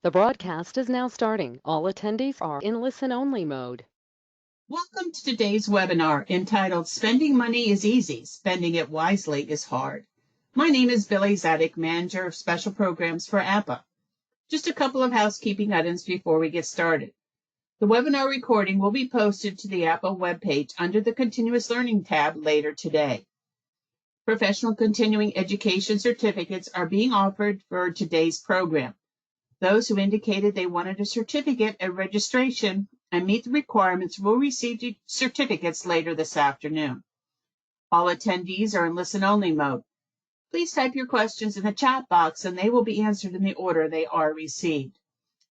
The broadcast is now starting. All attendees are in listen-only mode. Welcome to today's webinar entitled Spending Money is Easy, Spending It Wisely is Hard. My name is Billy Zadig, Manager of Special Programs for APA. Just a couple of housekeeping items before we get started. The webinar recording will be posted to the APA webpage under the Continuous Learning tab later today. Professional continuing education certificates are being offered for today's program. Those who indicated they wanted a certificate at registration and meet the requirements will receive the certificates later this afternoon. All attendees are in listen-only mode. Please type your questions in the chat box and they will be answered in the order they are received.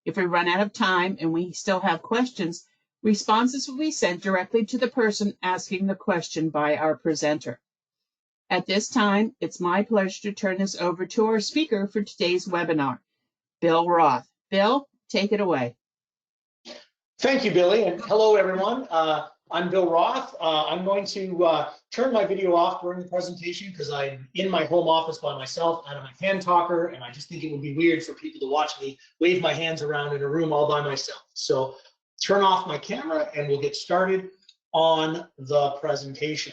If we run out of time and we still have questions, responses will be sent directly to the person asking the question by our presenter. At this time, it's my pleasure to turn this over to our speaker for today's webinar, Bill Roth. Bill, take it away. Thank you, Billy, and hello, everyone. I'm Bill Roth. I'm going to turn my video off during the presentation because I'm in my home office by myself out of my hand talker, and I just think it would be weird for people to watch me wave my hands around in a room all by myself. So turn off my camera and we'll get started on the presentation.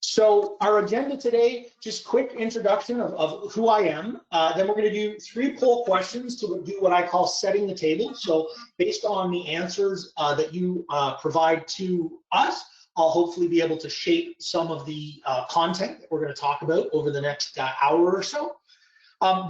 So our agenda today, just quick introduction of who I am. Then we're going to do 3 poll questions to do what I call setting the table. So based on the answers that you provide to us, I'll hopefully be able to shape some of the content that we're going to talk about over the next hour or so.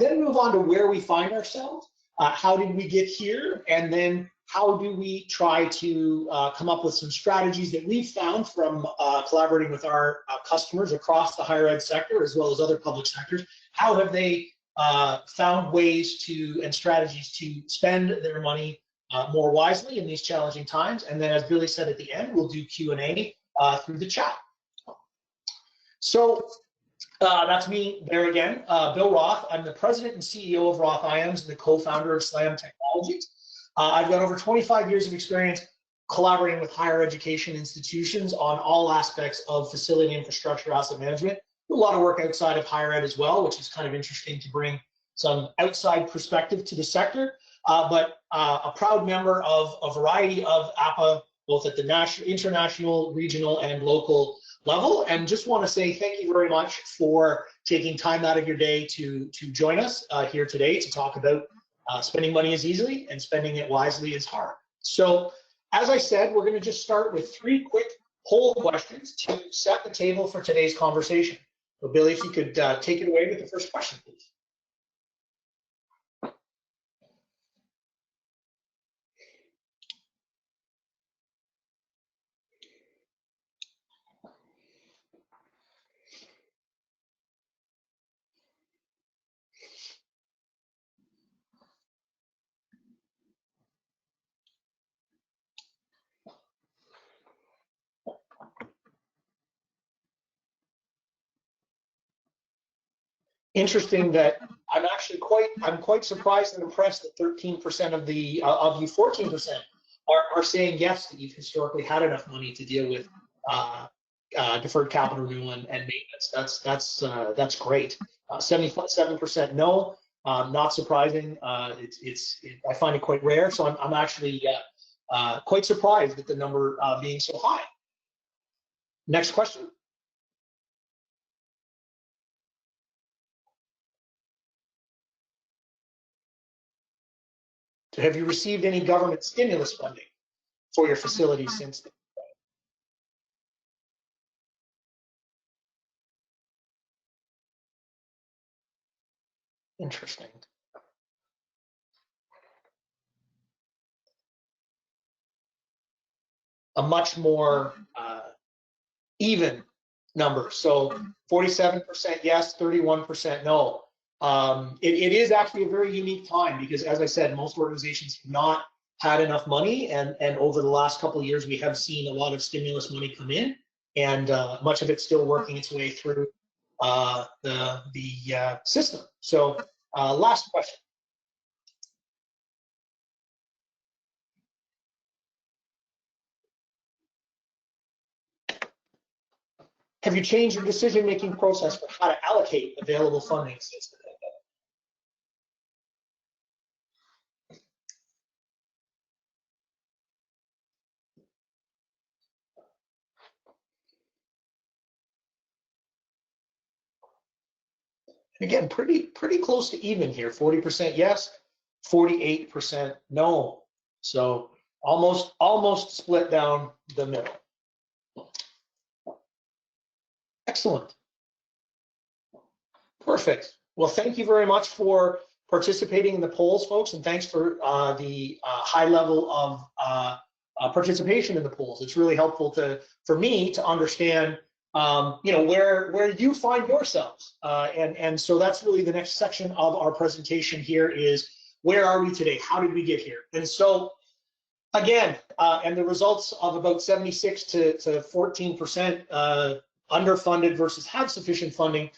Then move on to where we find ourselves. How did we get here? And then how do we try to come up with some strategies that we've found from collaborating with our customers across the higher ed sector as well as other public sectors? How have they found ways to and strategies to spend their money more wisely in these challenging times? And then, as Billy said at the end, we'll do Q&A through the chat. So that's me there again, Bill Roth. I'm the president and CEO of Roth IAMS and the co-founder of SLAM Technologies. I've got over 25 years of experience collaborating with higher education institutions on all aspects of facility infrastructure asset management. Do a lot of work outside of higher ed as well, which is kind of interesting to bring some outside perspective to the sector. But a proud member of a variety of APA, both at the national, international, regional, and local level. And just want to say thank you very much for taking time out of your day to join us here today to talk about spending money is easy and spending it wisely is hard. So as I said, we're going to just start with 3 quick poll questions to set the table for today's conversation. So Billy, if you could take it away with the first question, please. Interesting that I'm actually quite surprised and impressed that 13% of you 14% are saying yes, that you've historically had enough money to deal with deferred capital renewal and maintenance. That's great. 77% no, not surprising. I find it quite rare, so I'm actually quite surprised at the number being so high. Next question. Have you received any government stimulus funding for your facilities since then? Interesting. A much more even number. So 47% yes, 31% no. It is actually a very unique time because, as I said, most organizations have not had enough money, and over the last couple of years, we have seen a lot of stimulus money come in, and much of it's still working its way through the system. So last question. Have you changed your decision-making process for how to allocate available funding since the pandemic? Again, pretty close to even here. 40% yes, 48% no. So almost split down the middle. Excellent. Perfect. Well, thank you very much for participating in the polls, folks, and thanks for the high level of participation in the polls. It's really helpful for me to understand, where you find yourselves, and so that's really the next section of our presentation here is where are we today? How did we get here? And so again, and the results of about 76 to 14% underfunded versus have sufficient funding.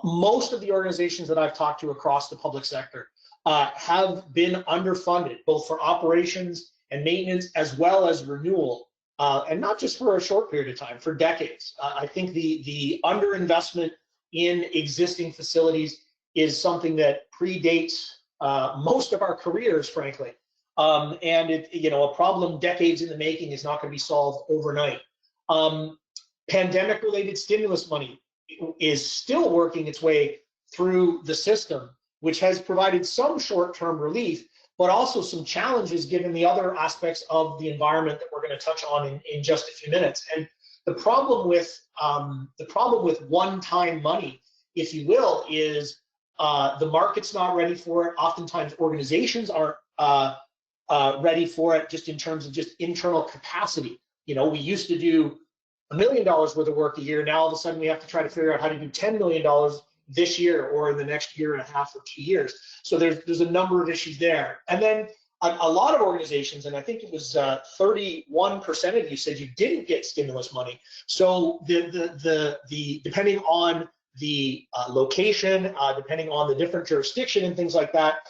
Most of the organizations that I've talked to across the public sector have been underfunded, both for operations and maintenance, as well as renewal, and not just for a short period of time, for decades. I think the underinvestment in existing facilities is something that predates most of our careers, frankly. And a problem decades in the making is not going to be solved overnight. Pandemic-related stimulus money is still working its way through the system, which has provided some short-term relief, but also some challenges given the other aspects of the environment that we're going to touch on in just a few minutes. And the problem with one-time money, if you will, is the market's not ready for it. Oftentimes, organizations aren't ready for it, just in terms of just internal capacity. We used to do $1 million worth of work a year. Now all of a sudden we have to try to figure out how to do $10 million this year or in the next year and a half or 2 years. So there's a number of issues there. And then a lot of organizations, and I think it was 31% of you said you didn't get stimulus money. So the depending on the location, depending on the different jurisdiction and things like that,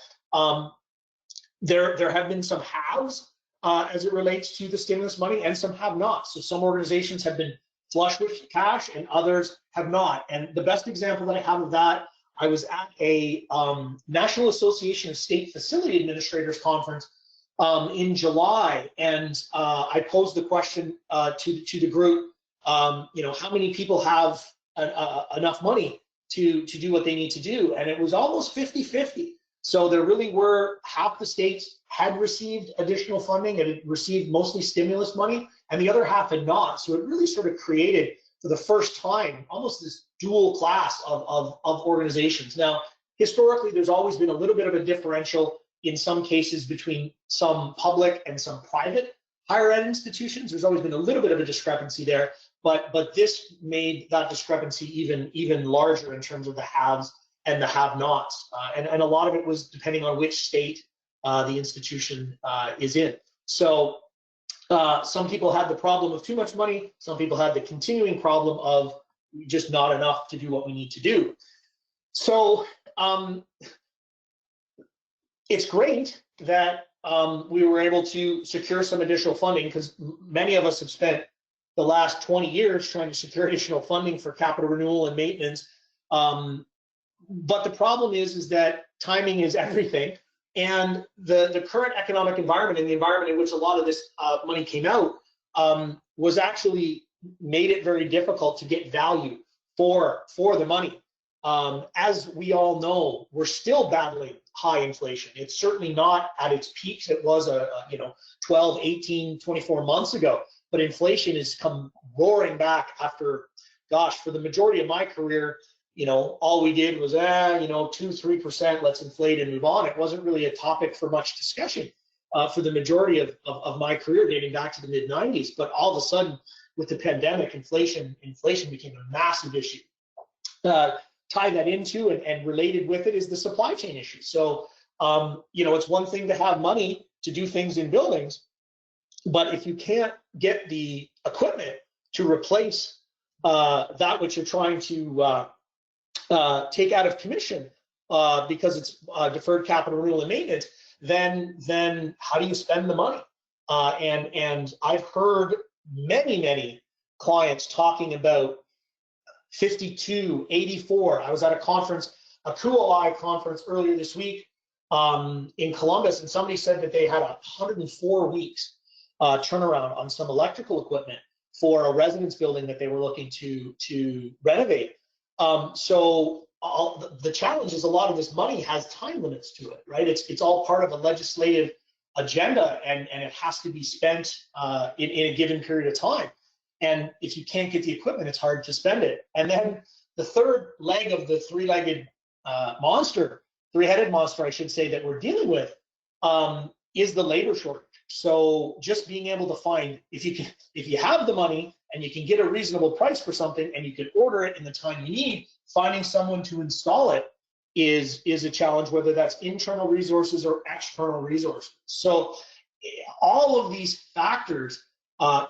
there have been some haves as it relates to the stimulus money, and some have not. So some organizations have been flush with cash and others have not. And the best example that I have of that, I was at a National Association of State Facility Administrators conference in July, and I posed the question to the group, how many people have enough money to do what they need to do? And it was almost 50-50. So there really were half the states had received additional funding and had received mostly stimulus money, and the other half had not. So it really sort of created, for the first time, almost this dual class of organizations. Now, historically, there's always been a little bit of a differential in some cases between some public and some private higher ed institutions. There's always been a little bit of a discrepancy there, but this made that discrepancy even larger in terms of the haves and the have-nots, and a lot of it was depending on which state the institution is in. So some people had the problem of too much money, some people had the continuing problem of just not enough to do what we need to do. So it's great that we were able to secure some additional funding, because many of us have spent the last 20 years trying to secure additional funding for capital renewal and maintenance. But the problem is that timing is everything, and the current economic environment and the environment in which a lot of this money came out was actually made it very difficult to get value for the money. As we all know, we're still battling high inflation. It's certainly not at its peaks. It was 12, 18, 24 months ago, but inflation has come roaring back after, gosh, for the majority of my career, all we did was, 2-3%, let's inflate and move on. It wasn't really a topic for much discussion for the majority of my career, dating back to the mid-90s. But all of a sudden, with the pandemic, inflation became a massive issue. Tie that into and related with it is the supply chain issue. So, it's one thing to have money to do things in buildings, but if you can't get the equipment to replace that which you're trying to take out of commission because it's deferred capital renewal and maintenance, then how do you spend the money? And I've heard many clients talking about 52, 84. I was at a conference, a QOI conference earlier this week in Columbus, and somebody said that they had 104 weeks turnaround on some electrical equipment for a residence building that they were looking to renovate. So the challenge is a lot of this money has time limits to it, right? It's all part of a legislative agenda, and it has to be spent in a given period of time. And if you can't get the equipment, it's hard to spend it. And then the third leg of the three-headed monster, I should say, that we're dealing with is the labor shortage. So just being able to find, if you have the money and you can get a reasonable price for something and you can order it in the time you need, finding someone to install it is a challenge, whether that's internal resources or external resources. So all of these factors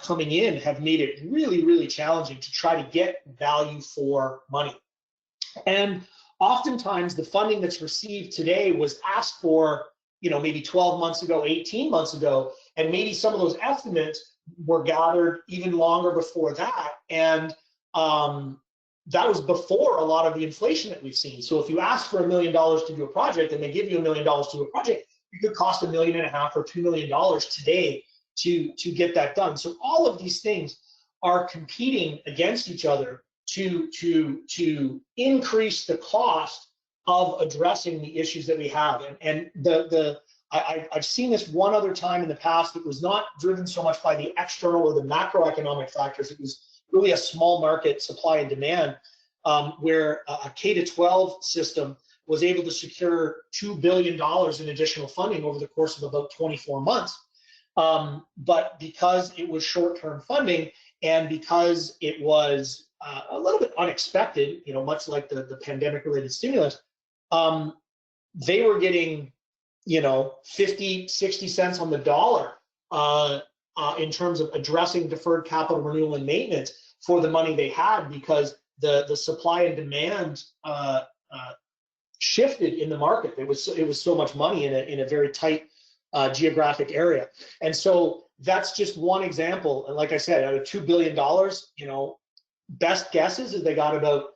coming in have made it really, really challenging to try to get value for money. And oftentimes the funding that's received today was asked for, maybe 12 months ago, 18 months ago, and maybe some of those estimates were gathered even longer before that. And that was before a lot of the inflation that we've seen. So if you ask for $1 million to do a project and they give you $1 million to do a project, it could cost $1.5 million or $2 million today to get that done. So all of these things are competing against each other to increase the cost of addressing the issues that we have. And I've seen this one other time in the past. It was not driven so much by the external or the macroeconomic factors. It was really a small market supply and demand, where a K-12 system was able to secure $2 billion in additional funding over the course of about 24 months. But because it was short-term funding and because it was a little bit unexpected, much like the pandemic-related stimulus, they were getting, 50, 60 cents on the dollar in terms of addressing deferred capital renewal and maintenance for the money they had, because the supply and demand shifted in the market. It was so much money in a very tight geographic area. And so that's just one example. And like I said, out of $2 billion, best guesses is they got about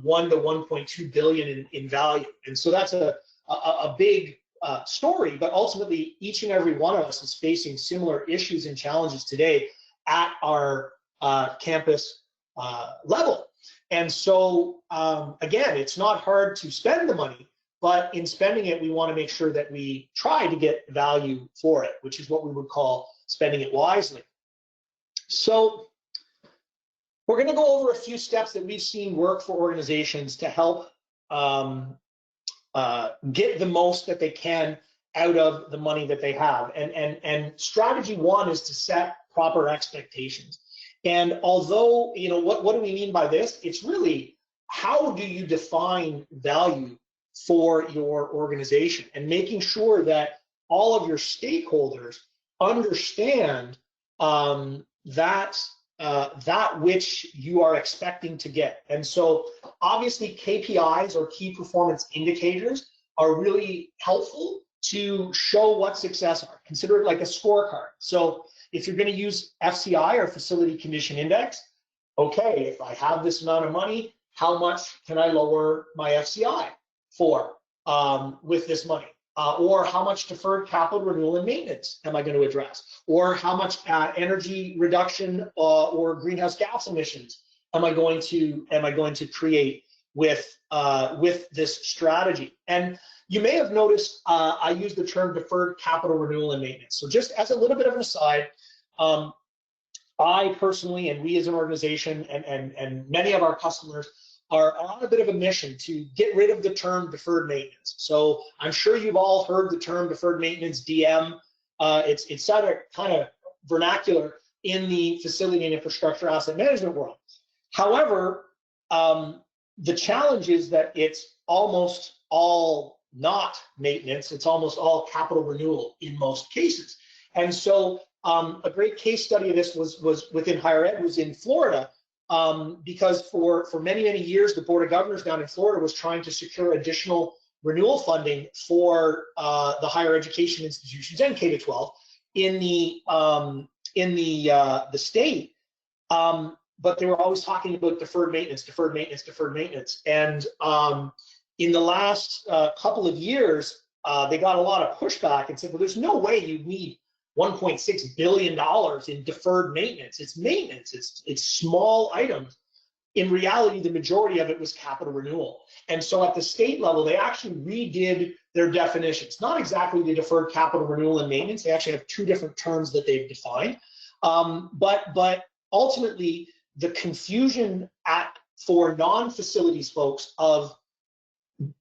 1 to 1.2 billion in value. And so that's a big story, but ultimately each and every one of us is facing similar issues and challenges today at our campus level. And so again, it's not hard to spend the money, but in spending it, we want to make sure that we try to get value for it, which is what we would call spending it wisely. So we're going to go over a few steps that we've seen work for organizations to help get the most that they can out of the money that they have. And strategy one is to set proper expectations. And although, what do we mean by this? It's really, how do you define value for your organization, and making sure that all of your stakeholders understand that which you are expecting to get. And so obviously KPIs, or key performance indicators, are really helpful to show what success are. Consider it like a scorecard. So if you're going to use FCI, or Facility Condition Index, okay, if I have this amount of money, how much can I lower my FCI for with this money? Or how much deferred capital renewal and maintenance am I going to address? Or how much energy reduction or greenhouse gas emissions am I going to create with this strategy? And you may have noticed I use the term deferred capital renewal and maintenance. So just as a little bit of an aside, I personally, and we as an organization, and many of our customers, are on a bit of a mission to get rid of the term deferred maintenance. So I'm sure you've all heard the term deferred maintenance, DM. It's kind of vernacular in the facility and infrastructure asset management world. However, the challenge is that it's almost all not maintenance. It's almost all capital renewal in most cases. And so a great case study of this was within higher ed, was in Florida. Because for many, many years, the Board of Governors down in Florida was trying to secure additional renewal funding for the higher education institutions and K-12 in the state, but they were always talking about deferred maintenance. And in the last couple of years, they got a lot of pushback and said, well, there's no way you need $1.6 billion in deferred maintenance. It's maintenance. It's small items. in reality, the majority of it was capital renewal. And so at the state level, they actually redid their definitions. Not exactly the deferred capital renewal and maintenance. They actually have two different terms that they've defined. But ultimately, the confusion for non-facilities folks of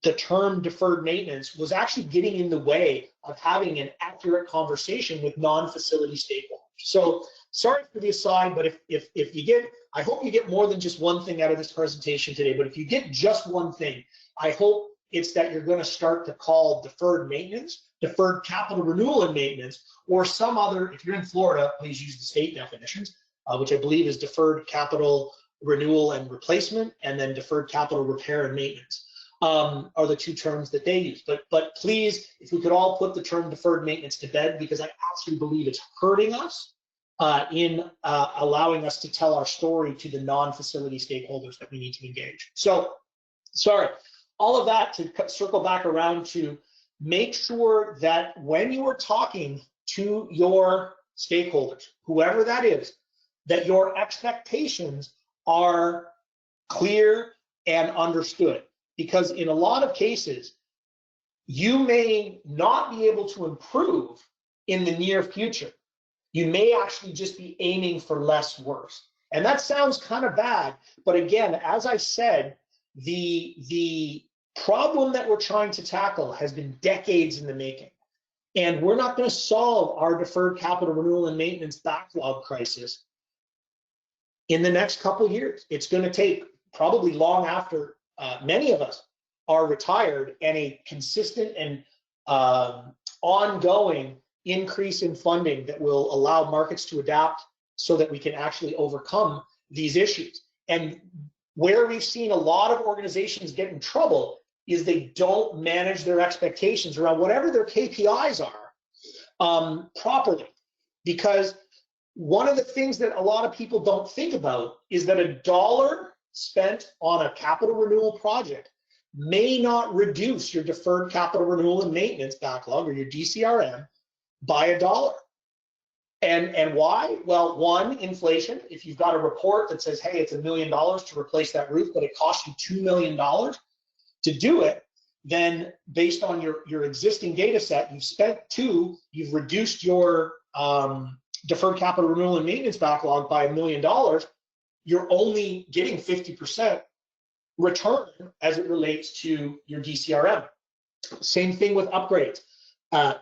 the term deferred maintenance was actually getting in the way of having an accurate conversation with non-facility stakeholders. So sorry for the aside, but if you get, I hope you get more than just one thing out of this presentation today, but if you get just one thing, I hope it's that you're going to start to call deferred maintenance, deferred capital renewal and maintenance, or some other, if you're in Florida, please use the state definitions, which I believe is deferred capital renewal and replacement, and then deferred capital repair and maintenance. Are the two terms that they use. But please, if we could all put the term deferred maintenance to bed, because I actually believe it's hurting us in allowing us to tell our story to the non-facility stakeholders that we need to engage. So, sorry, all of that to circle back around to make sure that when you are talking to your stakeholders, whoever that is, that your expectations are clear and understood. Because in a lot of cases, you may not be able to improve in the near future. You may actually just be aiming for less worse. And that sounds kind of bad, but again, as I said, the problem that we're trying to tackle has been decades in the making. And we're not going to solve our deferred capital renewal and maintenance backlog crisis in the next couple of years. It's going to take probably long after many of us are retired, and a consistent and ongoing increase in funding that will allow markets to adapt so that we can actually overcome these issues. And where we've seen a lot of organizations get in trouble is they don't manage their expectations around whatever their KPIs are properly. Because one of the things that a lot of people don't think about is that $1 spent on a capital renewal project may not reduce your deferred capital renewal and maintenance backlog, or your DCRM, by $1. And why? Well, one, inflation. If you've got a report that says, hey, it's $1 million to replace that roof, but it costs you $2 million to do it, then based on your existing data set, you've spent $2 million, you've reduced your deferred capital renewal and maintenance backlog by $1 million, you're only getting 50% return as it relates to your DCRM. Same thing with upgrades.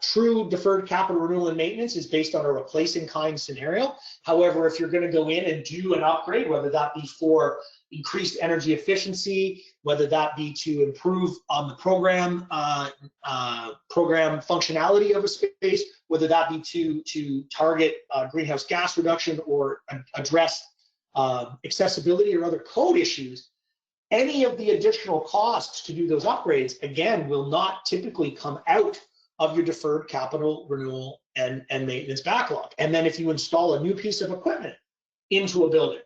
True deferred capital renewal and maintenance is based on a replace in kind scenario. However, if you're going to go in and do an upgrade, whether that be for increased energy efficiency, whether that be to improve on the program functionality of a space, whether that be to target greenhouse gas reduction or address accessibility or other code issues, any of the additional costs to do those upgrades, again, will not typically come out of your deferred capital renewal and maintenance backlog. And then if you install a new piece of equipment into a building,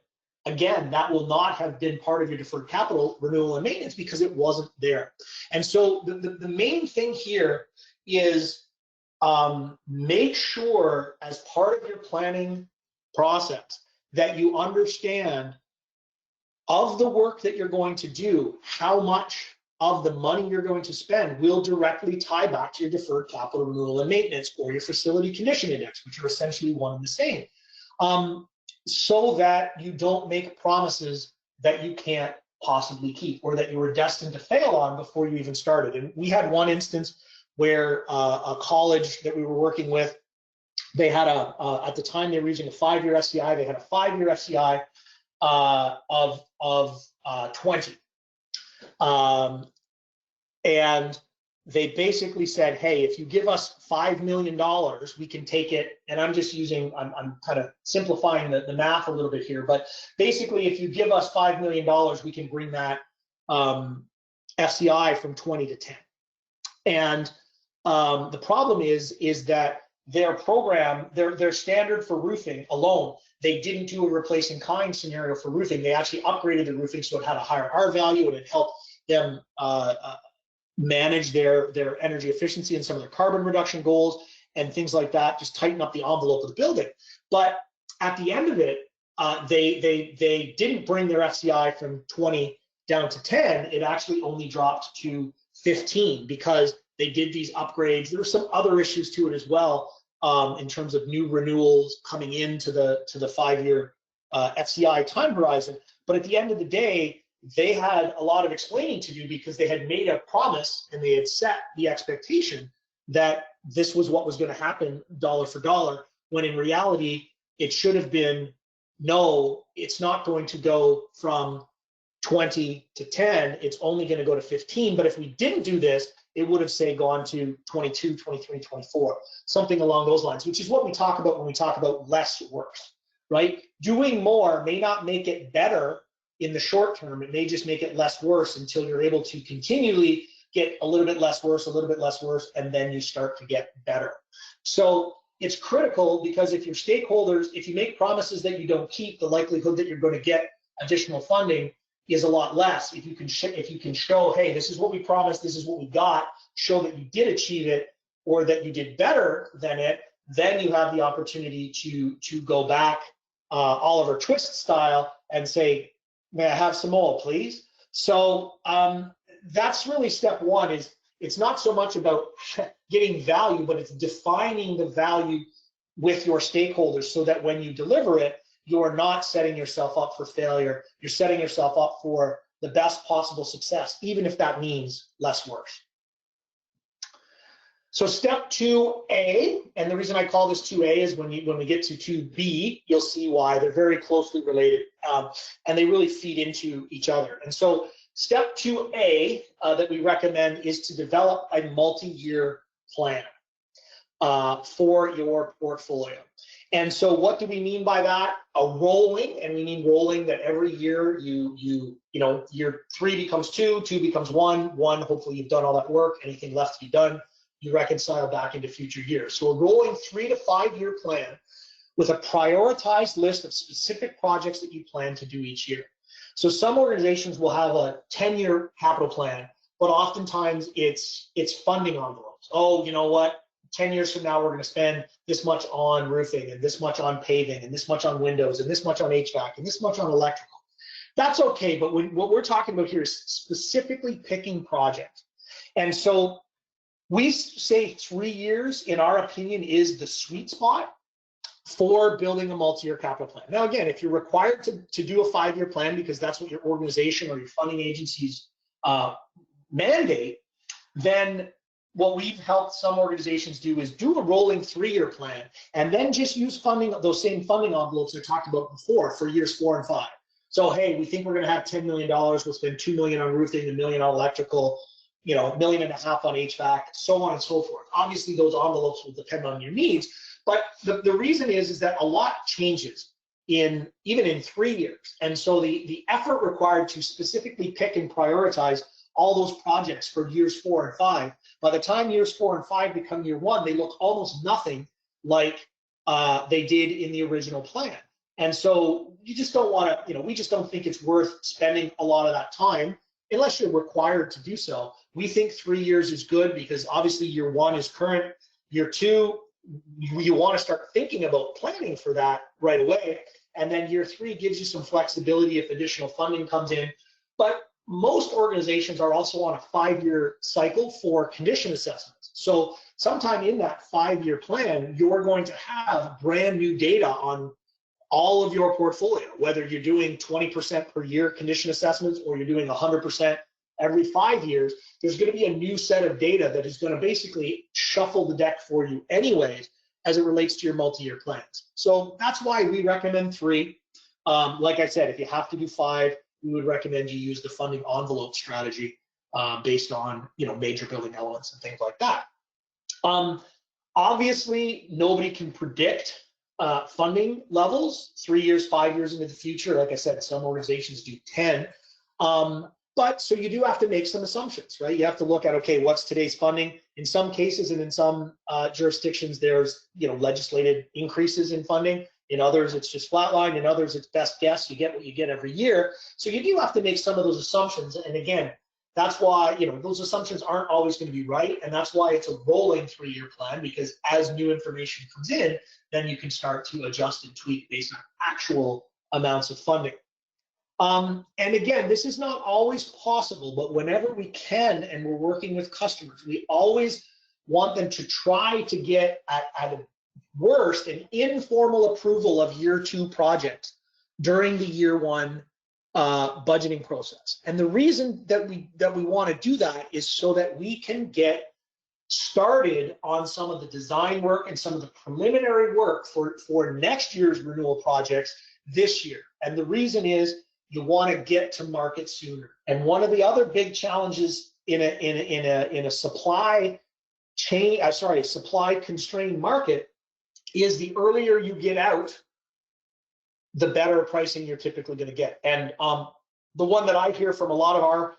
again, that will not have been part of your deferred capital renewal and maintenance because it wasn't there. And so the main thing here is make sure as part of your planning process that you understand of the work that you're going to do, how much of the money you're going to spend will directly tie back to your deferred capital renewal and maintenance or your facility condition index, which are essentially one and the same, so that you don't make promises that you can't possibly keep or that you were destined to fail on before you even started. And we had one instance where a college that we were working with, they had at the time they were using a 5-year FCI, they had a 5-year FCI of 20. And they basically said, hey, if you give us $5 million, we can take it. And I'm just using, I'm kind of simplifying the math a little bit here, but basically if you give us $5 million, we can bring that FCI from 20 to 10. And the problem is that their program, their standard for roofing alone, they didn't do a replace in kind scenario for roofing. They actually upgraded the roofing so it had a higher R value and it helped them manage their energy efficiency and some of their carbon reduction goals and things like that, just tighten up the envelope of the building. But at the end of it, they didn't bring their FCI from 20 down to 10. It actually only dropped to 15 because they did these upgrades. There were some other issues to it as well, in terms of new renewals coming into the 5-year FCI time horizon. But at the end of the day, they had a lot of explaining to do because they had made a promise and they had set the expectation that this was what was going to happen dollar for dollar, when in reality, it should have been, no, it's not going to go from 20 to 10, it's only going to go to 15. But if we didn't do this, it would have, say, gone to 22, 23, 24, something along those lines, which is what we talk about when we talk about less worse, right? Doing more may not make it better in the short term. It may just make it less worse until you're able to continually get a little bit less worse, a little bit less worse, and then you start to get better. So it's critical, because if your stakeholders, if you make promises that you don't keep, the likelihood that you're going to get additional funding is a lot less. If you can show, hey, this is what we promised, this is what we got, show that you did achieve it or that you did better than it, then you have the opportunity to go back Oliver Twist style and say, may I have some more, please? So that's really step one. Is it's not so much about getting value, but it's defining the value with your stakeholders so that when you deliver it, you're not setting yourself up for failure. You're setting yourself up for the best possible success, even if that means less work. So step 2A, and the reason I call this 2A is when we get to 2B, you'll see why. They're very closely related, and they really feed into each other. And so step 2A that we recommend is to develop a multi-year plan for your portfolio. And so what do we mean by that? A rolling, and we mean rolling that every year you know, year 3 becomes 2, 2 becomes 1, hopefully you've done all that work, anything left to be done, you reconcile back into future years. So a rolling 3 to 5 year plan with a prioritized list of specific projects that you plan to do each year. So some organizations will have a 10-year capital plan, but oftentimes it's funding envelopes. Oh, you know what? 10 years from now, we're going to spend this much on roofing and this much on paving and this much on windows and this much on HVAC and this much on electrical. That's okay, but what we're talking about here is specifically picking projects. And so we say 3 years, in our opinion, is the sweet spot for building a multi-year capital plan. Now, again, if you're required to do a 5-year plan because that's what your organization or your funding agencies mandate, then what we've helped some organizations do is do a rolling 3-year plan and then just use funding, those same funding envelopes I talked about before, for years 4 and 5. So, hey, we think we're going to have $10 million. We'll spend $2 million on roofing, $1 million on electrical, you know, $1.5 million on HVAC, so on and so forth. Obviously, those envelopes will depend on your needs, but the reason is that a lot changes even in 3 years. And so the effort required to specifically pick and prioritize all those projects for years 4 and 5, by the time years 4 and 5 become year 1, they look almost nothing like they did in the original plan. And so you just don't want to, you know, we just don't think it's worth spending a lot of that time unless you're required to do so. We think 3 years is good because obviously year 1 is current. Year 2, you want to start thinking about planning for that right away. And then year 3 gives you some flexibility if additional funding comes in. But most organizations are also on a 5-year cycle for condition assessments. So sometime in that 5-year plan, you're going to have brand new data on all of your portfolio, whether you're doing 20% per year condition assessments or you're doing 100% every 5 years. There's going to be a new set of data that is going to basically shuffle the deck for you anyways as it relates to your multi-year plans. So that's why we recommend 3. Like I said, if you have to do 5, we would recommend you use the funding envelope strategy based on, you know, major building elements and things like that. Obviously, nobody can predict funding levels 3 years, 5 years into the future. Like I said, some organizations do 10. But so you do have to make some assumptions, right? You have to look at, okay, what's today's funding? In some cases and in some jurisdictions, there's, you know, legislated increases in funding. In others, it's just flatline. In others, it's best guess. You get what you get every year. So you do have to make some of those assumptions. And again, that's why, you know, those assumptions aren't always going to be right. And that's why it's a rolling 3-year plan, because as new information comes in, then you can start to adjust and tweak based on actual amounts of funding. And again, this is not always possible, but whenever we can and we're working with customers, we always want them to try to get at worst an informal approval of year 2 projects during the year 1 budgeting process. And the reason that we want to do that is so that we can get started on some of the design work and some of the preliminary work for next year's renewal projects this year. And the reason is you want to get to market sooner. And one of the other big challenges in a supply constrained market is the earlier you get out, the better pricing you're typically going to get. And the one that I hear from a lot of our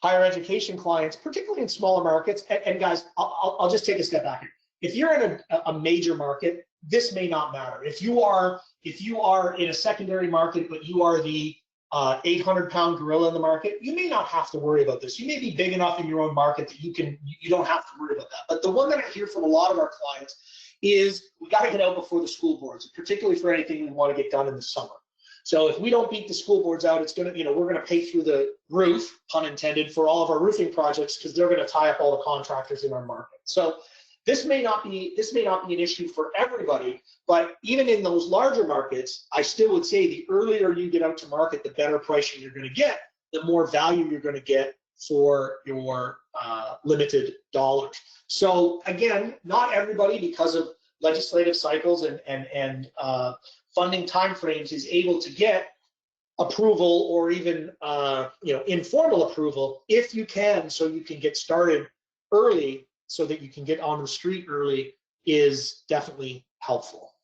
higher education clients, particularly in smaller markets, and guys, I'll just take a step back here. If you're in a major market, this may not matter. If you are in a secondary market, but you are the 800-pound gorilla in the market, you may not have to worry about this. You may be big enough in your own market that you don't have to worry about that. But the one that I hear from a lot of our clients is we got to get out before the school boards, particularly for anything we want to get done in the summer. So if we don't beat the school boards out, it's going to, we're going to pay through the roof, pun intended, for all of our roofing projects because they're going to tie up all the contractors in our market. So this may not be an issue for everybody, but even in those larger markets, I still would say the earlier you get out to market, the better pricing you're going to get, the more value you're going to get for your limited dollars. So again, not everybody, because of legislative cycles and funding timeframes, is able to get approval or even informal approval. If you can, so you can get started early, so that you can get on the street early, is definitely helpful.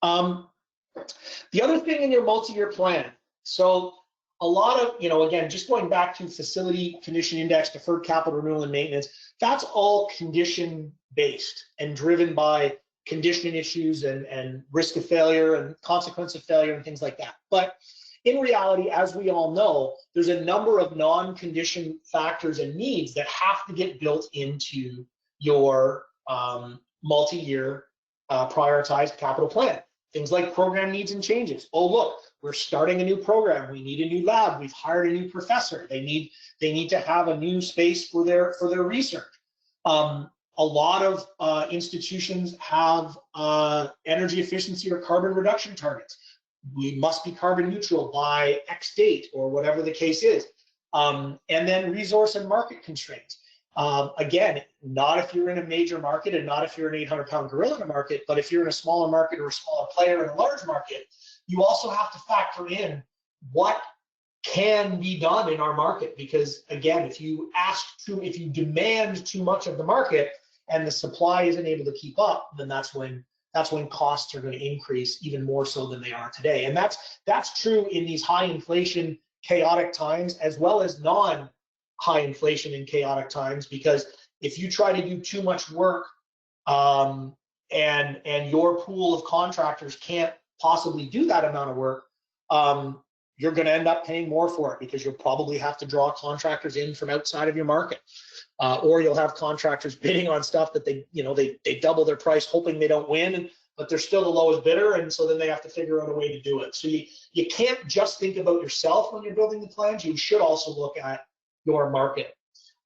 The other thing in your multi-year plan, so a lot of, again, just going back to facility condition index, deferred capital renewal and maintenance, that's all condition based and driven by condition issues and risk of failure and consequence of failure and things like that. But in reality, as we all know, there's a number of non-condition factors and needs that have to get built into your multi-year prioritized capital plan. Things like program needs and changes. Oh, look, we're starting a new program. We need a new lab. We've hired a new professor. They need to have a new space for their research. A lot of institutions have energy efficiency or carbon reduction targets. We must be carbon neutral by X date, or whatever the case is. And then resource and market constraints. Again, not if you're in a major market and not if you're an 800-pound gorilla in a market, but if you're in a smaller market or a smaller player in a large market, you also have to factor in what can be done in our market. Because again, if you demand too much of the market and the supply isn't able to keep up, then that's when costs are going to increase even more so than they are today. And that's true in these high inflation, chaotic times, as well as non-high inflation and chaotic times, because if you try to do too much work and your pool of contractors can't possibly do that amount of work, you're going to end up paying more for it, because you'll probably have to draw contractors in from outside of your market, or you'll have contractors bidding on stuff that they double their price hoping they don't win, but they're still the lowest bidder, and so then they have to figure out a way to do it. So you can't just think about yourself when you're building the plans. You should also look at your market.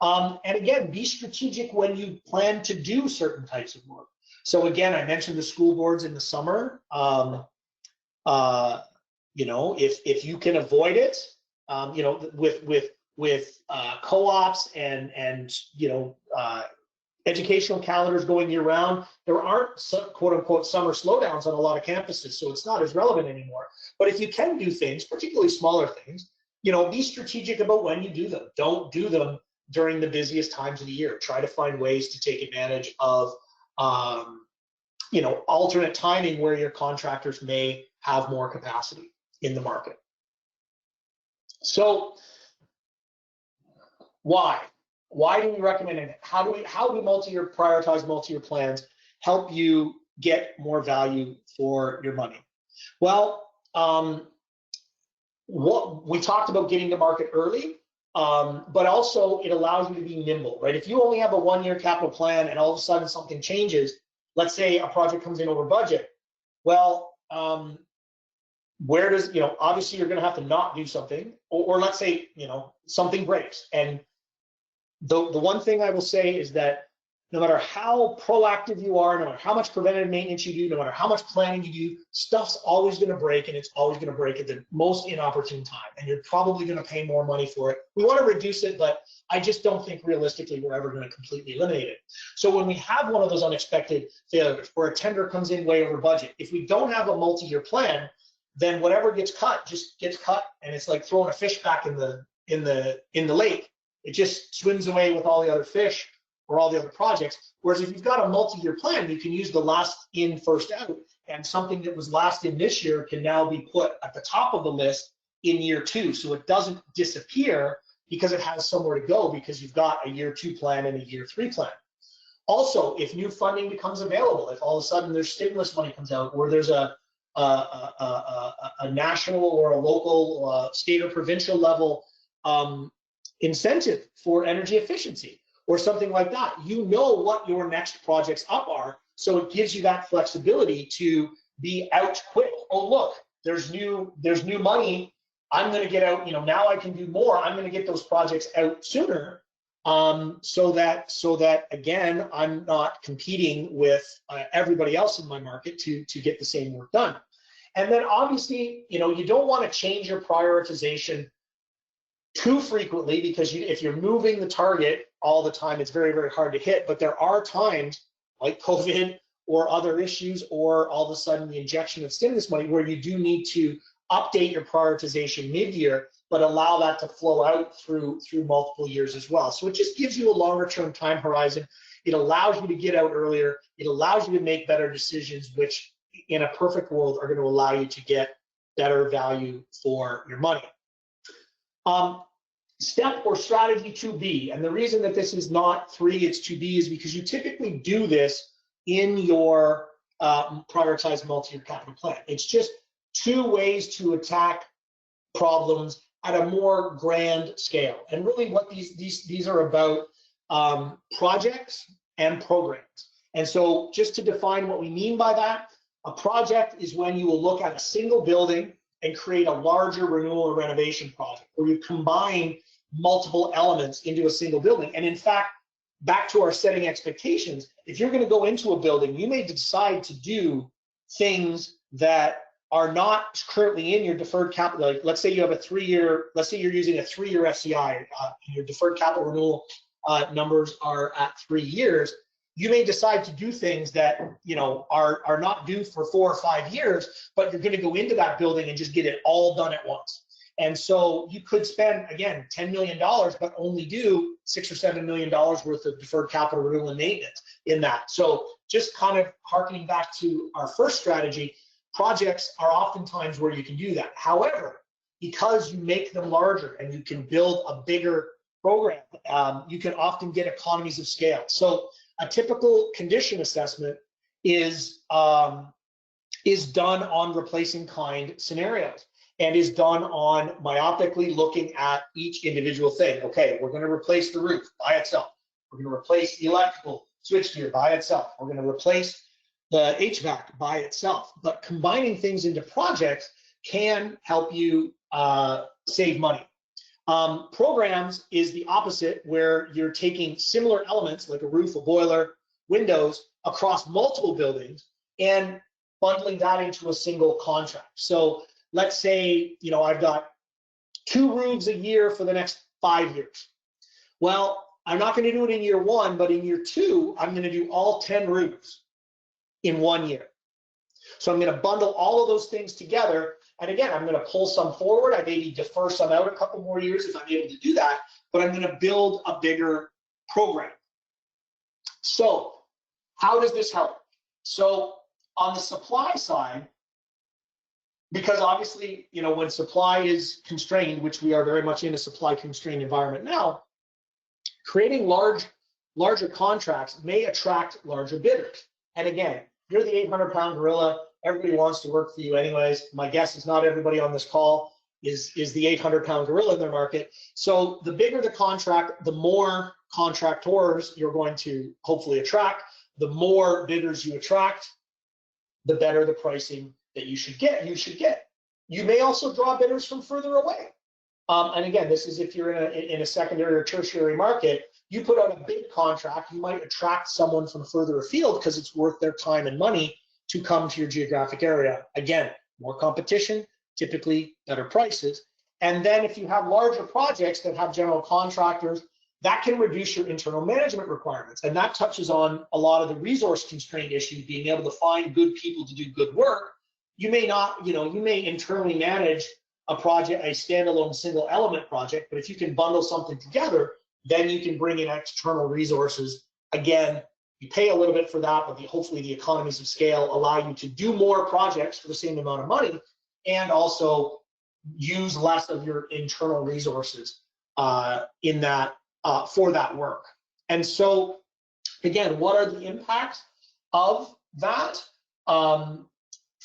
And again, be strategic when you plan to do certain types of work. So again, I mentioned the school boards in the summer. If you can avoid it, with co-ops and educational calendars going year round, there aren't quote unquote summer slowdowns on a lot of campuses, so it's not as relevant anymore. But if you can do things, particularly smaller things, be strategic about when you do them. Don't do them during the busiest times of the year. Try to find ways to take advantage of alternate timing where your contractors may have more capacity in the market. So why do we recommend it? How do prioritized multi-year plans help you get more value for your money? Well, what we talked about, getting to market early, but also it allows you to be nimble, right? If you only have a 1-year capital plan and all of a sudden something changes, let's say a project comes in over budget, well, where does, obviously you're going to have to not do something, or let's say, something breaks. And the one thing I will say is that no matter how proactive you are, no matter how much preventative maintenance you do, no matter how much planning you do, stuff's always going to break, and it's always going to break at the most inopportune time. And you're probably going to pay more money for it. We want to reduce it, but I just don't think realistically we're ever going to completely eliminate it. So when we have one of those unexpected failures, where a tender comes in way over budget, if we don't have a multi-year plan, then whatever gets cut just gets cut, and it's like throwing a fish back in the lake. It just swims away with all the other fish or all the other projects. Whereas if you've got a multi-year plan, you can use the last in, first out, and something that was last in this year can now be put at the top of the list in year 2. So it doesn't disappear because it has somewhere to go, because you've got a year 2 plan and a year 3 plan. Also, if new funding becomes available, if all of a sudden there's stimulus money comes out, or there's a national or a local, state or provincial level incentive for energy efficiency or something like that, you know what your next projects up are. So it gives you that flexibility to be out quick. Oh, look, there's new money. I'm going to get out, now I can do more. I'm going to get those projects out sooner. So that again, I'm not competing with everybody else in my market to get the same work done. And then obviously, you don't want to change your prioritization too frequently, because if you're moving the target all the time, it's very, very hard to hit. But there are times like COVID or other issues, or all of a sudden the injection of stimulus money, where you do need to update your prioritization mid-year, but allow that to flow out through multiple years as well. So it just gives you a longer term time horizon. It allows you to get out earlier. It allows you to make better decisions, which in a perfect world are going to allow you to get better value for your money. Step or strategy 2B, and the reason that this is not 3, it's 2B, is because you typically do this in your prioritized multi-year capital plan. It's just 2 ways to attack problems at a more grand scale. And really what these are about, projects and programs. And so just to define what we mean by that, a project is when you will look at a single building and create a larger renewal or renovation project, where you combine multiple elements into a single building. And in fact, back to our setting expectations, if you're going to go into a building, you may decide to do things that are not currently in your deferred capital. Like, let's say you have a 3-year, let's say you're using a 3-year FCI, and your deferred capital renewal numbers are at 3 years. You may decide to do things that are not due for 4 or 5 years, but you're going to go into that building and just get it all done at once. And so you could spend, again, $10 million, but only do $6 or $7 million worth of deferred capital renewal and maintenance in that. So just kind of harkening back to our first strategy, projects are oftentimes where you can do that. However, because you make them larger and you can build a bigger program, you can often get economies of scale. So a typical condition assessment is done on replacing kind scenarios, and is done on myopically looking at each individual thing. Okay, we're going to replace the roof by itself. We're going to replace the electrical switchgear by itself. We're going to replace the HVAC by itself. But combining things into projects can help you save money. Programs is the opposite, where you're taking similar elements like a roof, a boiler, windows across multiple buildings and bundling that into a single contract. So let's say, I've got 2 roofs a year for the next 5 years. Well, I'm not going to do it in year 1, but in year 2, I'm going to do all 10 roofs in 1 year. So I'm going to bundle all of those things together. And again, I'm going to pull some forward. I maybe defer some out a couple more years if I'm able to do that, but I'm going to build a bigger program. So how does this help? So on the supply side, because obviously, when supply is constrained, which we are very much in a supply constrained environment now, creating larger contracts may attract larger bidders. And again, you're the 800-pound gorilla. Everybody wants to work for you anyways. My guess is not everybody on this call is the 800-pound gorilla in their market. So the bigger the contract, the more contractors you're going to hopefully attract. The more bidders you attract, the better the pricing that you should get. You may also draw bidders from further away. And again, this is if you're in a secondary or tertiary market, you put out a bid contract, you might attract someone from further afield because it's worth their time and money to come to your geographic area. Again, more competition, typically better prices. And then if you have larger projects that have general contractors, that can reduce your internal management requirements. And that touches on a lot of the resource constraint issue, being able to find good people to do good work. You may not, you may internally manage a project, a standalone single element project, but if you can bundle something together, then you can bring in external resources. Again, you pay a little bit for that, but hopefully the economies of scale allow you to do more projects for the same amount of money and also use less of your internal resources in that for that work. And so, again, what are the impacts of that?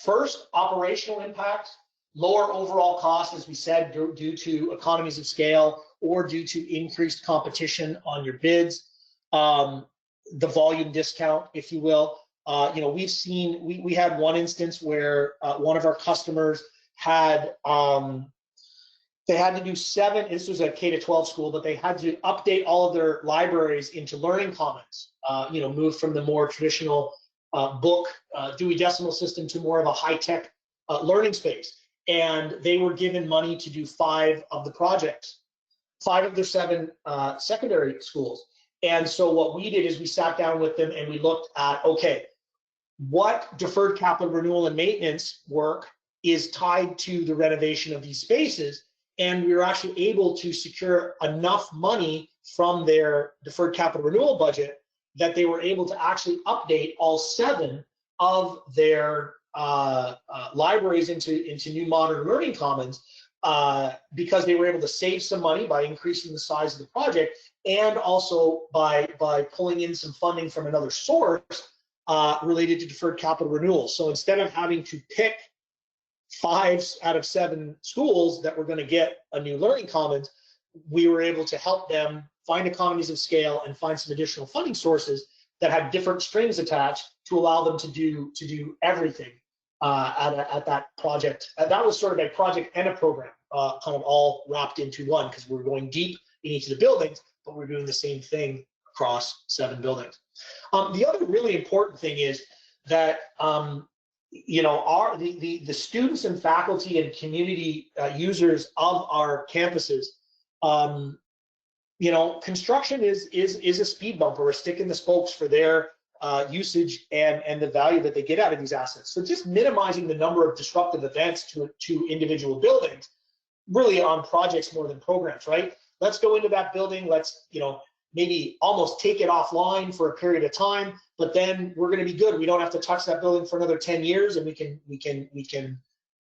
First, operational impact, lower overall costs, as we said, due to economies of scale or due to increased competition on your bids, the volume discount, if you will. We've seen, we had one instance where one of our customers had, they had to do this was a K-12 school, but they had to update all of their libraries into Learning Commons, move from the more traditional book Dewey Decimal System to more of a high-tech learning space. And they were given money to do 5 of the projects, 5 of their 7 secondary schools. And so what we did is we sat down with them and we looked at, okay, what deferred capital renewal and maintenance work is tied to the renovation of these spaces. And we were actually able to secure enough money from their deferred capital renewal budget that they were able to actually update all 7 of their libraries into new modern Learning Commons because they were able to save some money by increasing the size of the project and also by pulling in some funding from another source related to deferred capital renewal. So instead of having to pick 5 out of 7 schools that were going to get a new Learning Commons, we were able to help them find economies of scale and find some additional funding sources that had different strings attached to allow them to do everything at that project. That was sort of a project and a program, kind of all wrapped into one, because we're going deep in each of the buildings, but we're doing the same thing across 7 buildings. The other really important thing is that the students and faculty and community users of our campuses, construction is a speed bump or a stick in the spokes for their usage and the value that they get out of these assets. So just minimizing the number of disruptive events to individual buildings, really on projects more than programs, right? Let's go into that building, let's maybe almost take it offline for a period of time, but then we're going to be good. We don't have to touch that building for another 10 years, and we can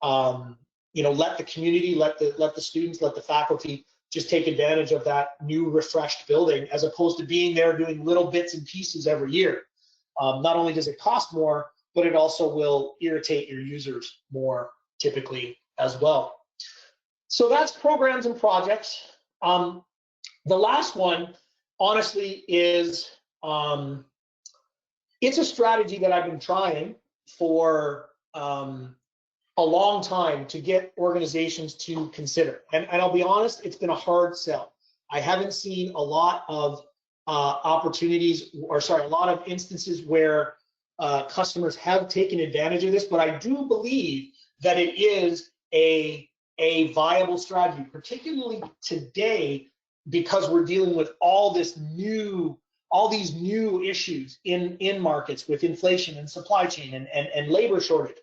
let the community, let the students, let the faculty just take advantage of that new refreshed building, as opposed to being there doing little bits and pieces every year. Not only does it cost more, but it also will irritate your users more typically as well. So that's programs and projects. The last one, honestly, is it's a strategy that I've been trying for a long time to get organizations to consider. And I'll be honest, it's been a hard sell. I haven't seen a lot of opportunities, or sorry, a lot of instances where customers have taken advantage of this, but I do believe that it is a viable strategy, particularly today, because we're dealing with all these new issues in markets with inflation and supply chain and labor shortage.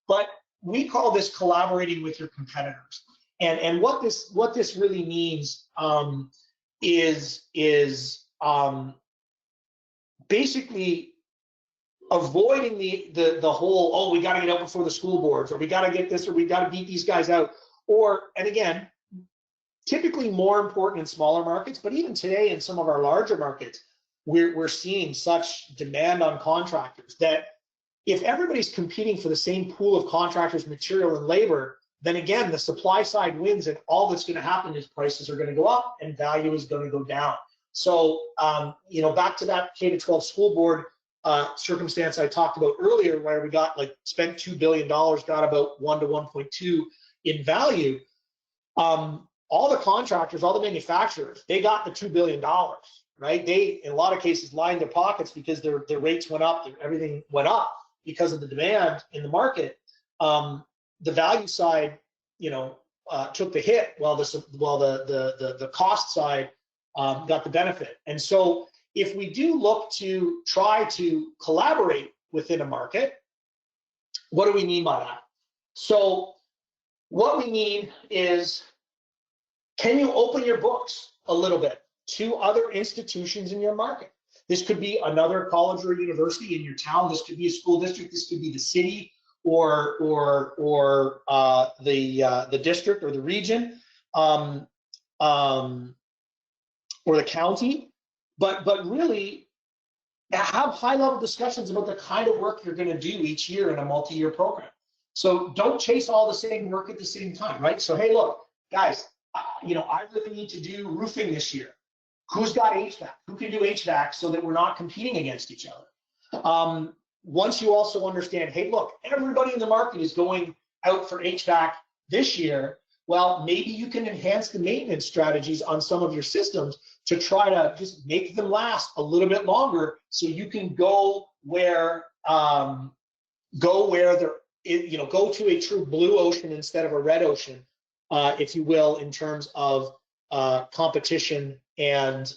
But we call this collaborating with your competitors. And what this really means is basically avoiding the whole, oh, we got to get out before the school boards, or we got to get this, or we got to beat these guys out. And again, typically more important in smaller markets, but even today in some of our larger markets, we're seeing such demand on contractors that if everybody's competing for the same pool of contractors, material, and labor, then again, the supply side wins, and all that's going to happen is prices are going to go up and value is going to go down. So, back to that K-12 school board circumstance I talked about earlier, where we spent $2 billion, got about 1 to 1.2 in value, all the contractors, all the manufacturers, they got the $2 billion, right? They, in a lot of cases, lined their pockets because their rates went up, everything went up because of the demand in the market. The value side, took the hit, while the cost side got the benefit. And so if we do look to try to collaborate within a market, what do we mean by that? So what we mean is, can you open your books a little bit to other institutions in your market? This could be another college or university in your town. This could be a school district. This could be the city or the district or the region, or the county. But really have high-level discussions about the kind of work you're going to do each year in a multi-year program. So don't chase all the same work at the same time, right? So hey, look, guys, I really need to do roofing this year. Who's got HVAC? Who can do HVAC so that we're not competing against each other? Once you also understand, hey, look, everybody in the market is going out for HVAC this year. Well, maybe you can enhance the maintenance strategies on some of your systems to try to just make them last a little bit longer, so you can go where go to a true blue ocean instead of a red ocean, if you will, in terms of competition and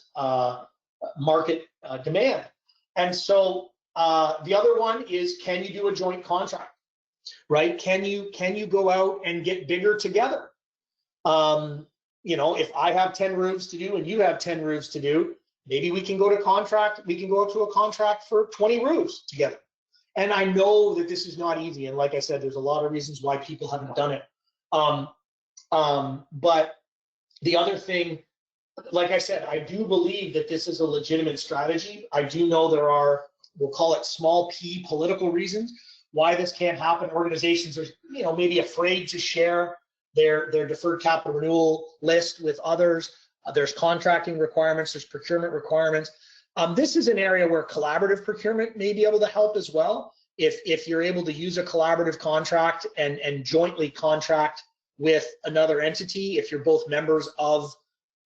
market demand. And so the other one is, can you do a joint contract, right? Can you go out and get bigger together? If I have 10 roofs to do and you have 10 roofs to do, maybe we can go to contract. We can go to a contract for 20 roofs together. And I know that this is not easy. And like I said, there's a lot of reasons why people haven't done it. But the other thing, like I said, I do believe that this is a legitimate strategy. I do know there are, we'll call it small p political reasons why this can't happen. Organizations are, maybe afraid to share their deferred capital renewal list with others. There's contracting requirements, there's procurement requirements. This is an area where collaborative procurement may be able to help as well. If you're able to use a collaborative contract and jointly contract with another entity, if you're both members of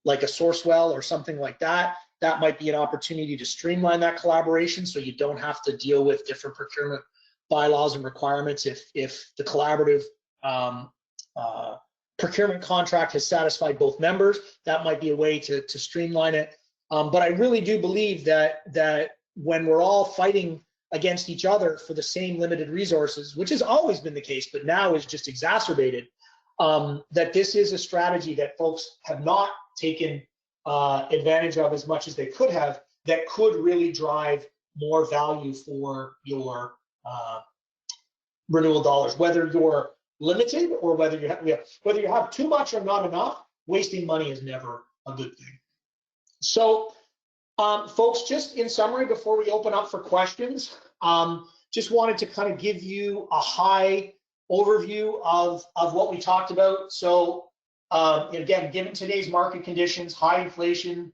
like a Sourcewell or something like that, that might be an opportunity to streamline that collaboration, so you don't have to deal with different procurement bylaws and requirements if the collaborative procurement contract has satisfied both members. That might be a way to streamline it. But I really do believe that when we're all fighting against each other for the same limited resources, which has always been the case, but now is just exacerbated, that this is a strategy that folks have not taken advantage of as much as they could have, that could really drive more value for your renewal dollars, whether you're limited or whether you have too much or not enough. Wasting money is never a good thing. So folks, just in summary, before we open up for questions, just wanted to kind of give you a high overview of what we talked about. So again, given today's market conditions, high inflation,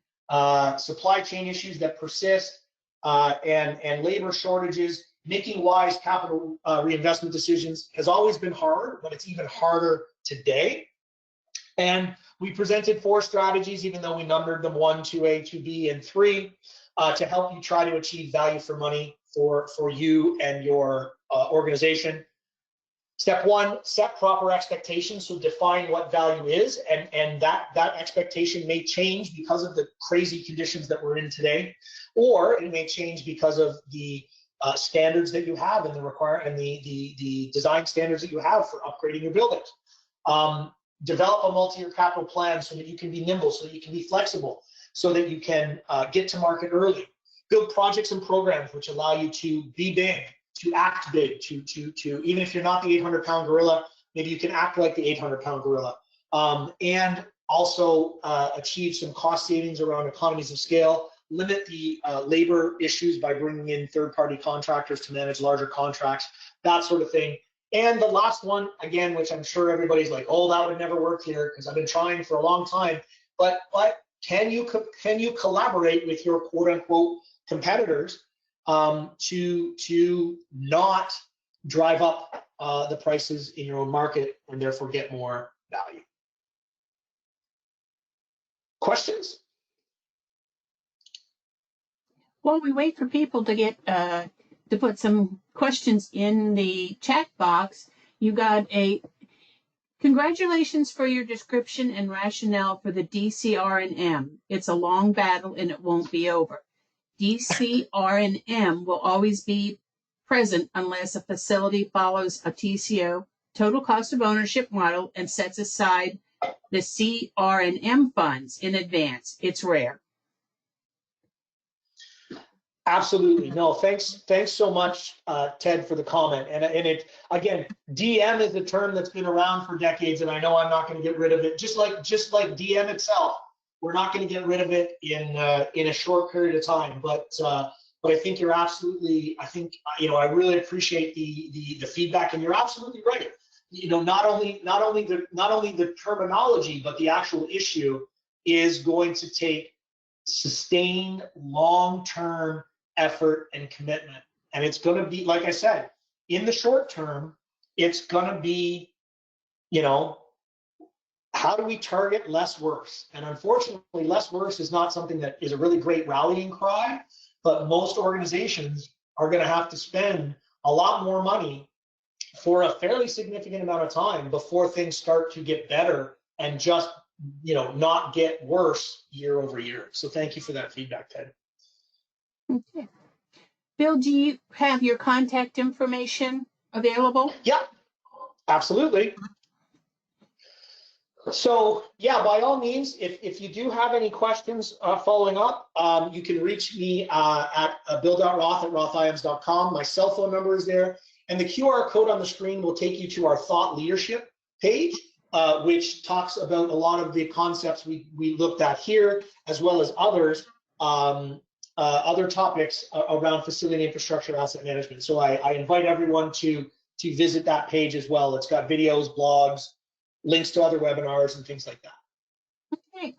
supply chain issues that persist, and labor shortages, making wise capital reinvestment decisions has always been hard, but it's even harder today. And we presented 4 strategies, even though we numbered them 1, 2A, 2B, and 3, to help you try to achieve value for money for you and your organization. Step 1, set proper expectations. So define what value is, and that expectation may change because of the crazy conditions that we're in today, or it may change because of the standards that you have and the design standards that you have for upgrading your buildings. Develop a multi-year capital plan so that you can be nimble, so that you can be flexible, so that you can get to market early. Build projects and programs which allow you to be big, to act big, to even if you're not the 800-pound gorilla, maybe you can act like the 800-pound gorilla. And also achieve some cost savings around economies of scale. Limit the labor issues by bringing in third-party contractors to manage larger contracts, that sort of thing. And the last one, again, which I'm sure everybody's like, oh, that would never work here because I've been trying for a long time. But can you collaborate with your quote-unquote competitors to not drive up the prices in your own market and therefore get more value. Questions? While we wait for people to get to put some questions in the chat box, you got a congratulations for your description and rationale for the DCR&M. It's a long battle and it won't be over. DCR&M will always be present unless a facility follows a TCO, total cost of ownership model, and sets aside the CR&M funds in advance. It's rare. Absolutely. No, thanks so much, Ted, for the comment. And it, again, DM is a term that's been around for decades, and I know I'm not going to get rid of it. Just like DM itself, we're not going to get rid of it in a short period of time. But I think you're absolutely. I think I really appreciate the feedback, and you're absolutely right. Not only the terminology, but the actual issue is going to take sustained, long-term effort and commitment. And it's going to be, like I said, in the short term, it's going to be, how do we target less worse? And unfortunately, less worse is not something that is a really great rallying cry, but most organizations are going to have to spend a lot more money for a fairly significant amount of time before things start to get better and just not get worse year over year. So thank you for that feedback, Ted. Okay. Bill, do you have your contact information available? Yeah, absolutely. So yeah, by all means, if you do have any questions following up, you can reach me at bill.roth@rothiams.com. My cell phone number is there, and the QR code on the screen will take you to our thought leadership page, which talks about a lot of the concepts we looked at here, as well as others, other topics around facility infrastructure asset management. So I invite everyone to visit that page as well. It's got videos, blogs, links to other webinars and things like that. Okay.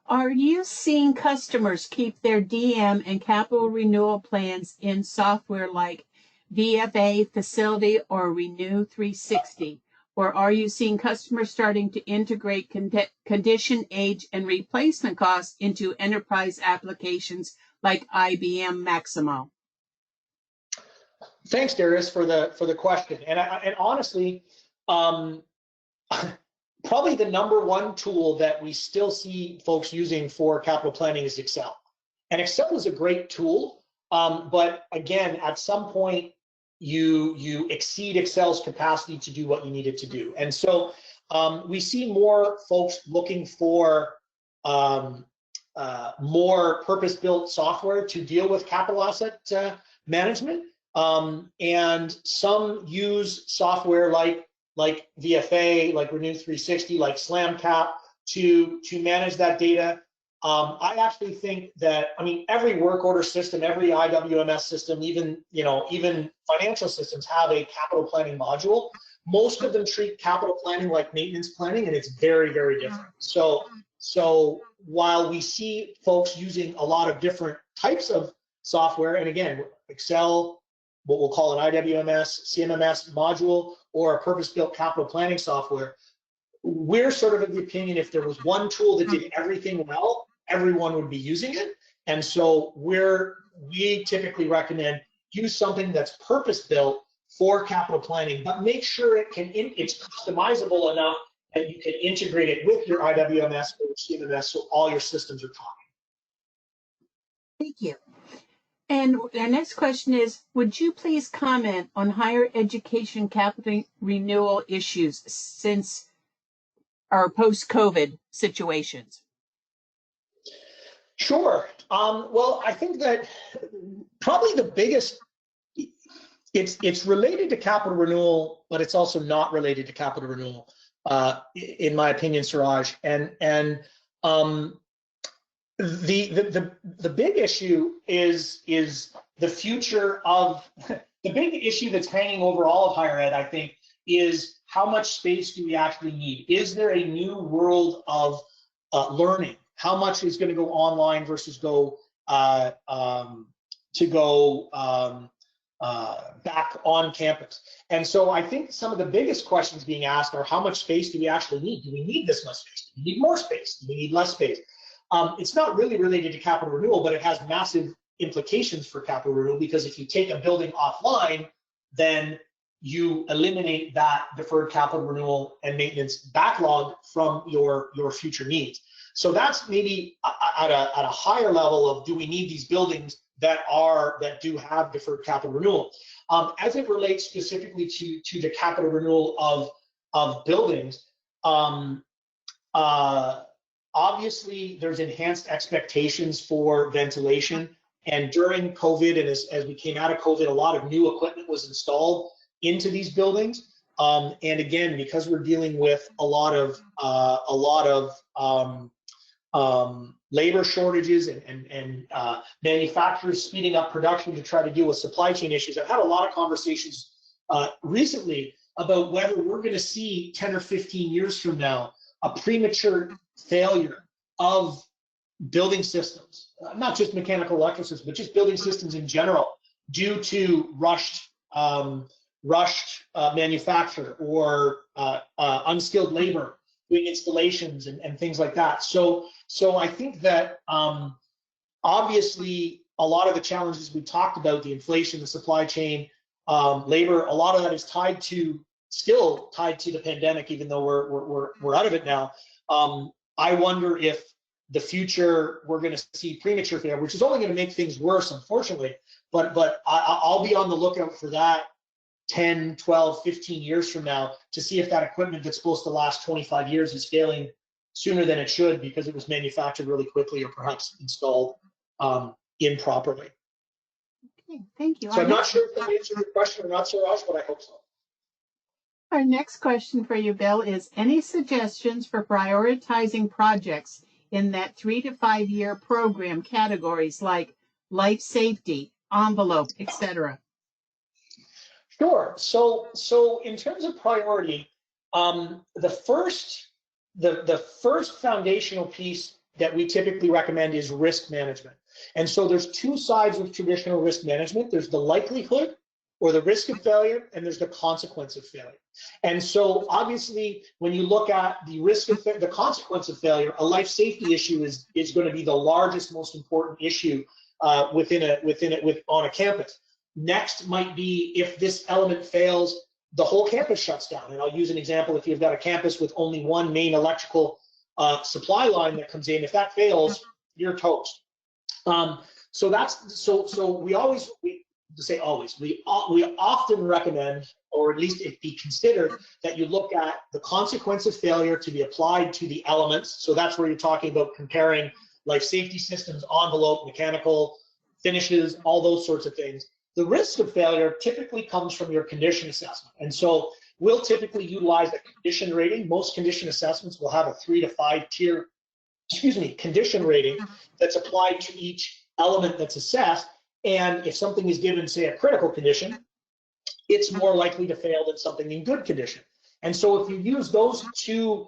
Are you seeing customers keep their DM and capital renewal plans in software like VFA, Facility, or Renew 360? Or are you seeing customers starting to integrate condition, age, and replacement costs into enterprise applications like IBM Maximo? Thanks, Darius, for the question. And honestly, probably the #1 tool that we still see folks using for capital planning is Excel. And Excel is a great tool, but again, at some point, you exceed Excel's capacity to do what you need it to do. And so we see more folks looking for more purpose-built software to deal with capital asset management. And some use software like VFA, like Renew 360, like SlamCap to manage that data. I actually think that, every work order system, every IWMS system, even financial systems have a capital planning module. Most of them treat capital planning like maintenance planning, and it's very, very different. So while we see folks using a lot of different types of software, and again, Excel, what we'll call an IWMS, CMMS module, or a purpose-built capital planning software, we're sort of of the opinion if there was one tool that did everything well, everyone would be using it. And so we typically recommend use something that's purpose-built for capital planning, but make sure it's customizable enough that you can integrate it with your IWMS or CMMS so all your systems are talking. Thank you. And our next question is, would you please comment on higher education capital renewal issues since our post-COVID situations? Sure. Well, I think that probably the biggest, it's related to capital renewal, but it's also not related to capital renewal, in my opinion, Suraj. And the big issue is the future of the big issue that's hanging over all of higher ed, I think, is how much space do we actually need? Is there a new world of learning? How much is going to go online versus go back on campus. And so I think some of the biggest questions being asked are, how much space do we actually need? Do we need this much space? Do we need more space? Do we need less space? It's not really related to capital renewal, but it has massive implications for capital renewal, because if you take a building offline, then you eliminate that deferred capital renewal and maintenance backlog from your future needs. So that's maybe at a higher level of, do we need these buildings that do have deferred capital renewal? As it relates specifically to the capital renewal of buildings, obviously there's enhanced expectations for ventilation. And during COVID, and as we came out of COVID, a lot of new equipment was installed into these buildings. And again, because we're dealing with a lot of labor shortages and manufacturers speeding up production to try to deal with supply chain issues, I've had a lot of conversations recently about whether we're going to see 10 or 15 years from now a premature failure of building systems, not just mechanical electrical systems, but just building systems in general, due to rushed manufacture or unskilled labor doing installations and things like that. So I think that obviously a lot of the challenges we talked about, the inflation, the supply chain, labor, a lot of that is still tied to the pandemic, even though we're out of it now. I wonder if the future, we're going to see premature failure, which is only going to make things worse, unfortunately. But I'll be on the lookout for that 10, 12, 15 years from now, to see if that equipment that's supposed to last 25 years is failing sooner than it should because it was manufactured really quickly or perhaps installed improperly. Okay, thank you. So I'm not sure if that answered your question or not, Suraj, but I hope so. Our next question for you, Bill, is any suggestions for prioritizing projects in that 3 to 5 year program categories like life safety, envelope, etc.? Sure. So in terms of priority, the first foundational piece that we typically recommend is risk management. And so there's two sides of traditional risk management. There's the likelihood or the risk of failure, and there's the consequence of failure. And so obviously, when you look at the risk of the consequence of failure, a life safety issue is going to be the largest, most important issue on a campus. Next might be, if this element fails, the whole campus shuts down. And I'll use an example. If you've got a campus with only one main electrical supply line that comes in, if that fails, you're toast. We often recommend, or at least it be considered, that you look at the consequence of failure to be applied to the elements. So that's where you're talking about comparing life safety systems, envelope, mechanical, finishes, all those sorts of things. The risk of failure typically comes from your condition assessment. And so we'll typically utilize a condition rating. Most condition assessments will have a 3 to 5 tier, condition rating that's applied to each element that's assessed. And if something is given, say, a critical condition, it's more likely to fail than something in good condition. And so if you use those two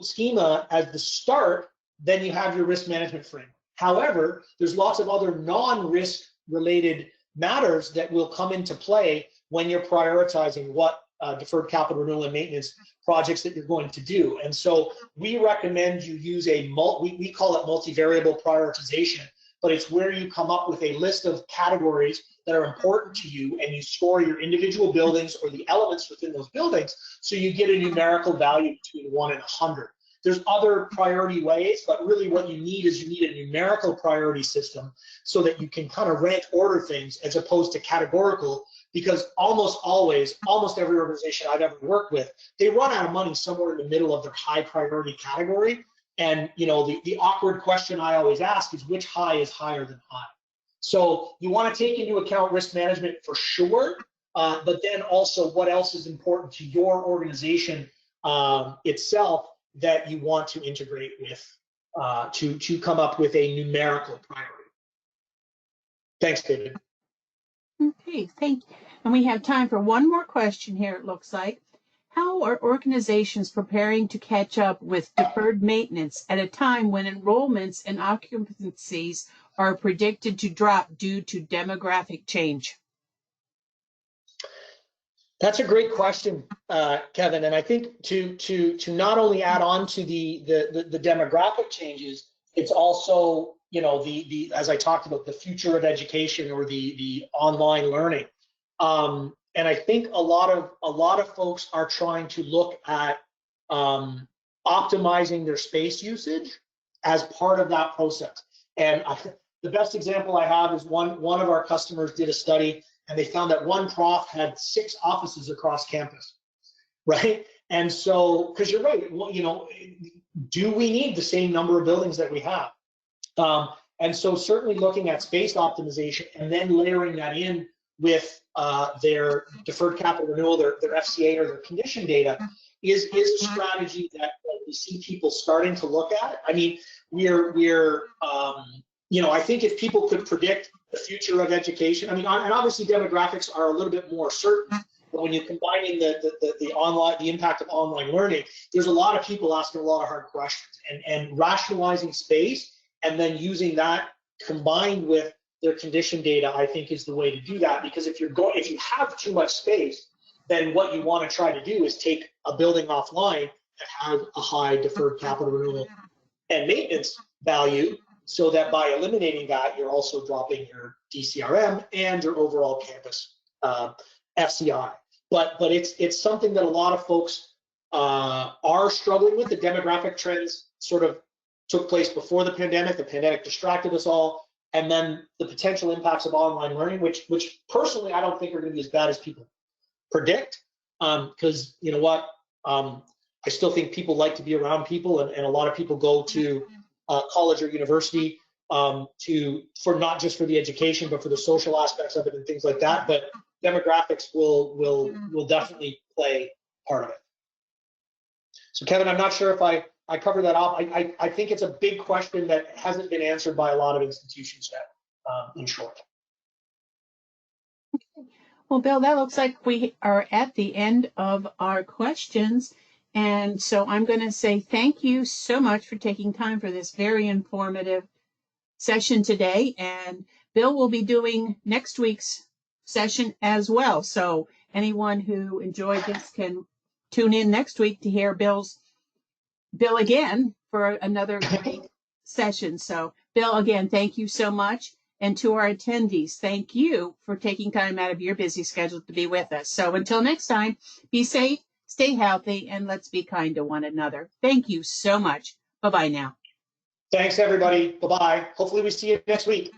schema as the start, then you have your risk management framework. However, there's lots of other non-risk related matters that will come into play when you're prioritizing what deferred capital renewal and maintenance projects that you're going to do. And so we recommend you use we call it multivariable prioritization, but it's where you come up with a list of categories that are important to you, and you score your individual buildings or the elements within those buildings, so you get a numerical value between 1 and 100. There's other priority ways, but really what you need is a numerical priority system so that you can kind of rank order things as opposed to categorical, because almost every organization I've ever worked with, they run out of money somewhere in the middle of their high priority category. And the awkward question I always ask is, which high is higher than high? So you want to take into account risk management for sure, but then also what else is important to your organization itself that you want to integrate with to come up with a numerical priority. Thanks, David. Okay, thank you. And we have time for one more question here, it looks like. How are organizations preparing to catch up with deferred maintenance at a time when enrollments and occupancies are predicted to drop due to demographic change? That's a great question, Kevin. And I think to not only add on to the demographic changes, it's also, you know, the as I talked about, the future of education, or the online learning. And I think a lot of folks are trying to look at optimizing their space usage as part of that process. And the best example I have is one of our customers did a study, and they found that one prof had 6 offices across campus, right? And so, because you're right, well, you know, do we need the same number of buildings that we have? And so certainly looking at space optimization and then layering that in with their deferred capital renewal, their FCA or their condition data is a strategy that we see people starting to look at. I mean, we're you know, I think if people could predict the future of education, I mean, and obviously demographics are a little bit more certain, but when you combine in the impact of online learning, there's a lot of people asking a lot of hard questions, and rationalizing space and then using that combined with their condition data, I think, is the way to do that. Because if you have too much space, then what you want to try to do is take a building offline that has a high deferred capital renewal and maintenance value, so that by eliminating that, you're also dropping your DCRM and your overall campus FCI. But it's something that a lot of folks are struggling with. The demographic trends sort of took place before the pandemic. The pandemic distracted us all, and then the potential impacts of online learning, which personally I don't think are going to be as bad as people predict, because you know what, I still think people like to be around people, and a lot of people go to college or university for not just for the education, but for the social aspects of it and things like that. But demographics will definitely play part of it. So Kevin, I'm not sure if I covered that off. I think it's a big question that hasn't been answered by a lot of institutions yet, in short. Well, Bill, that looks like we are at the end of our questions. And so I'm going to say thank you so much for taking time for this very informative session today. And Bill will be doing next week's session as well. So anyone who enjoyed this can tune in next week to hear Bill again for another great session. So Bill, again, thank you so much. And to our attendees, thank you for taking time out of your busy schedule to be with us. So until next time, be safe, stay healthy, and let's be kind to one another. Thank you so much. Bye-bye now. Thanks, everybody. Bye-bye. Hopefully we see you next week.